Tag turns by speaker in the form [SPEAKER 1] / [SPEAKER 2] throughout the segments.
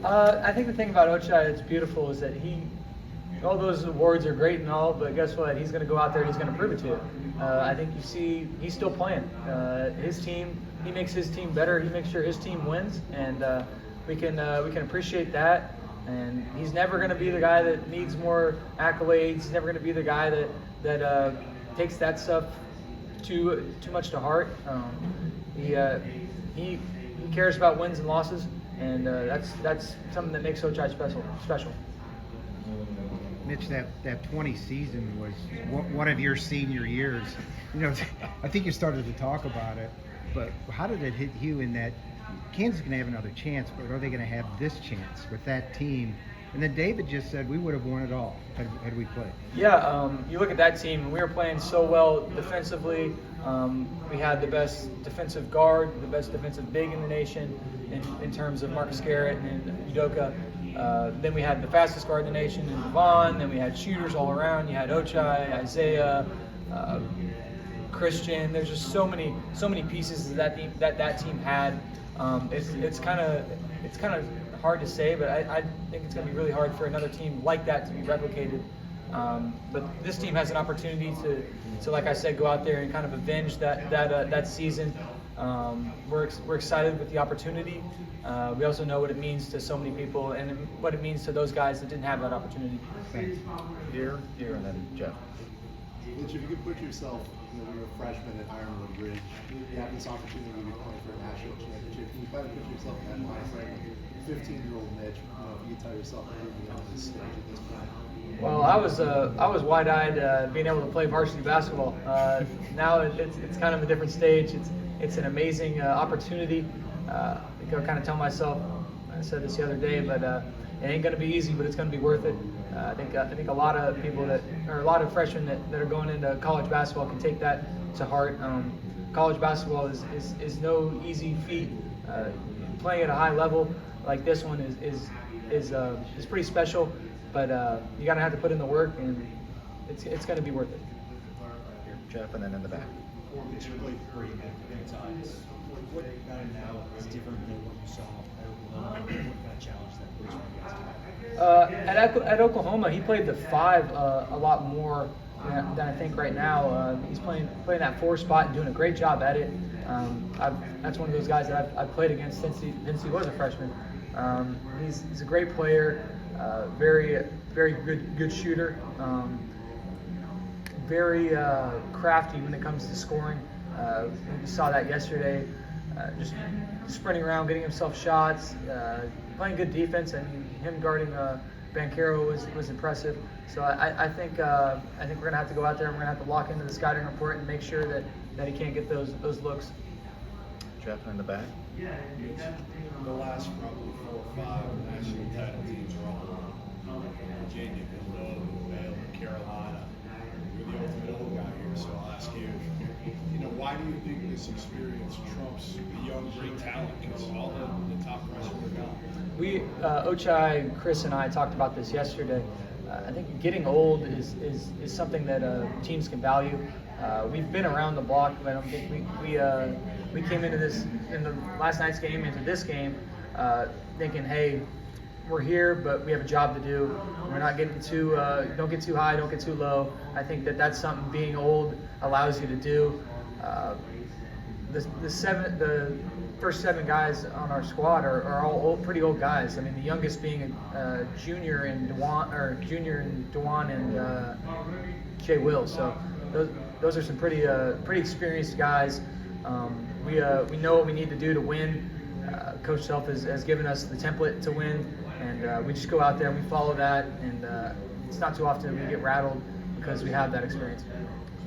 [SPEAKER 1] I think the thing about Ochai that's beautiful is that all those awards are great and all, but guess what? He's going to go out there and he's going to prove it to you. I think you see he's still playing. His team, he makes his team better. He makes sure his team wins, and we can appreciate that. And he's never going to be the guy that needs more accolades. He's never going to be the guy that takes that stuff too much to heart. He cares about wins and losses, and that's something that makes Ochai special.
[SPEAKER 2] Mitch, that 20 season was one of your senior years. I think you started to talk about it, but how did it hit you in that Kansas is going to have another chance, but are they going to have this chance with that team? And then David just said we would have won it all had we played.
[SPEAKER 1] Yeah, you look at that team, we were playing so well defensively. We had the best defensive guard, the best defensive big in the nation in terms of Marcus Garrett and Udoka. Then we had the fastest guard in the nation in Devon. Then we had shooters all around. You had Ochai, Isaiah, Christian. There's just so many pieces that team had. It's kind of hard to say, but I think it's going to be really hard for another team like that to be replicated. But this team has an opportunity to, like I said, go out there and kind of avenge that season. We're excited with the opportunity. We also know what it means to so many people and what it means to those guys that didn't have that opportunity.
[SPEAKER 2] Thanks.
[SPEAKER 3] Here, and then Jeff.
[SPEAKER 4] Mitch, if you could put yourself, when you're a freshman at Ironwood Ridge, you have this opportunity to be playing for a national championship. Can you kind of put yourself in that mindset? 15-year-old Mitch, if you tell yourself that you're going to be on this stage at this point.
[SPEAKER 1] Well, I was wide-eyed being able to play varsity basketball. Now it's kind of a different stage. It's an amazing opportunity. I kind of tell myself, I said this the other day, but it ain't going to be easy, but it's going to be worth it. I think a lot of people a lot of freshmen that are going into college basketball can take that to heart. College basketball is no easy feat. Playing at a high level like this one is pretty special, but you gotta have to put in the work, and it's going to be worth it.
[SPEAKER 3] Here, Jeff, and then in the back.
[SPEAKER 5] It's really great at times. What about it now is different than what you saw at Oklahoma? What kind of challenge that was for you guys?
[SPEAKER 1] At Oklahoma, he played the 5 a lot more than I think right now. He's playing that 4 spot and doing a great job at it. That's one of those guys that I've played against since he was a freshman. He's a great player, very good shooter, very crafty when it comes to scoring. We saw that yesterday. Just sprinting around, getting himself shots, playing good defense, and him guarding Banchero was impressive. So I think we're gonna have to go out there and we're gonna have to lock into the scouting report and make sure that he can't get those looks.
[SPEAKER 3] Jeff, in the back.
[SPEAKER 6] The last probably 4 or 5 national title teams are all Virginia, Villanova, Baylor, Carolina. You're the ultimate old guy here, so I'll ask you. Why do you think this experience trumps the young, great talent? Because all the top freshmen are gone.
[SPEAKER 1] Ochai, Chris, and I talked about this yesterday. I think getting old is something that teams can value. We've been around the block, but I don't think we came into the last night's game, into this game, thinking, hey, we're here, but we have a job to do. We're not getting don't get too high, don't get too low. I think that's something being old allows you to do. The first 7 guys on our squad are all pretty old guys. I mean, the youngest being a junior in Dewan and Jay Will. So those are some pretty experienced guys. We know what we need to do to win. Coach Self has given us the template to win, and we just go out there and we follow that. And it's not too often we get rattled because we have that experience.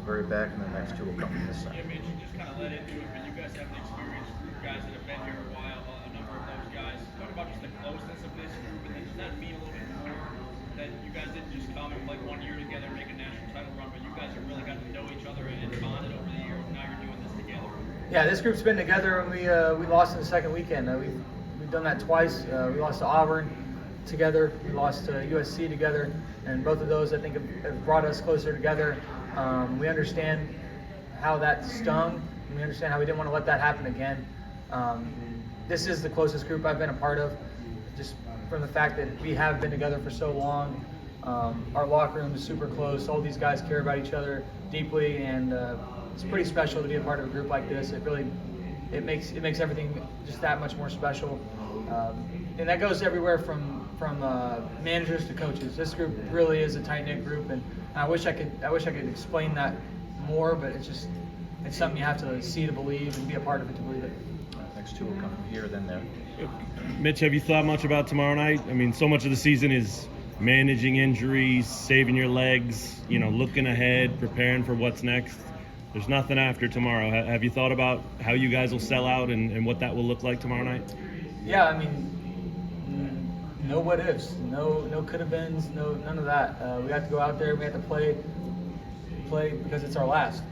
[SPEAKER 3] Very back, and the next 2 will come from this side.
[SPEAKER 7] Yeah, Mitch, you just kind of led into it, but you guys have the experience group, guys that have been here a while, a number of those guys. Talk about just the closeness of this group, and does that mean a little bit more that you guys didn't just come and play 1 year together and make a national title run, but you guys have really gotten to know each other and bonded over the years, and now you're doing this together?
[SPEAKER 1] Yeah, this group's been together, and we lost in the second weekend. We've done that twice. We lost to Auburn together. We lost to USC together, and both of those I think have brought us closer together. We understand how that stung, and we understand how we didn't want to let that happen again. This is the closest group I've been a part of, just from the fact that we have been together for so long. Our locker room is super close. All these guys care about each other deeply, and it's pretty special to be a part of a group like this. It makes everything just that much more special, and that goes everywhere from managers to coaches. This group really is a tight-knit group, and I wish I could explain that more, but it's something you have to see to believe and be a part of it to believe it.
[SPEAKER 3] Next two will come from here, then there.
[SPEAKER 8] Mitch, have you thought much about tomorrow night? I mean, so much of the season is managing injuries, saving your legs, looking ahead, preparing for what's next. There's nothing after tomorrow. Have you thought about how you guys will sell out and what that will look like tomorrow night?
[SPEAKER 1] Yeah, I mean, no what ifs, no could have beens, none of that. We have to go out there. We have to play because it's our last.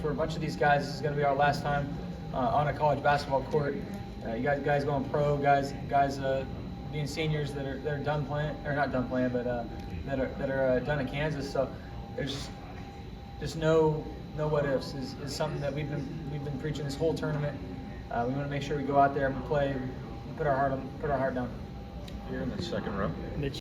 [SPEAKER 1] For a bunch of these guys, this is going to be our last time on a college basketball court. You guys going pro, guys being seniors that are done playing, or not done playing, but that are done at Kansas. So there's just no what ifs is something that we've been preaching this whole tournament. We want to make sure we go out there and play, and put our heart down.
[SPEAKER 3] Here in the second row.
[SPEAKER 5] Mitch,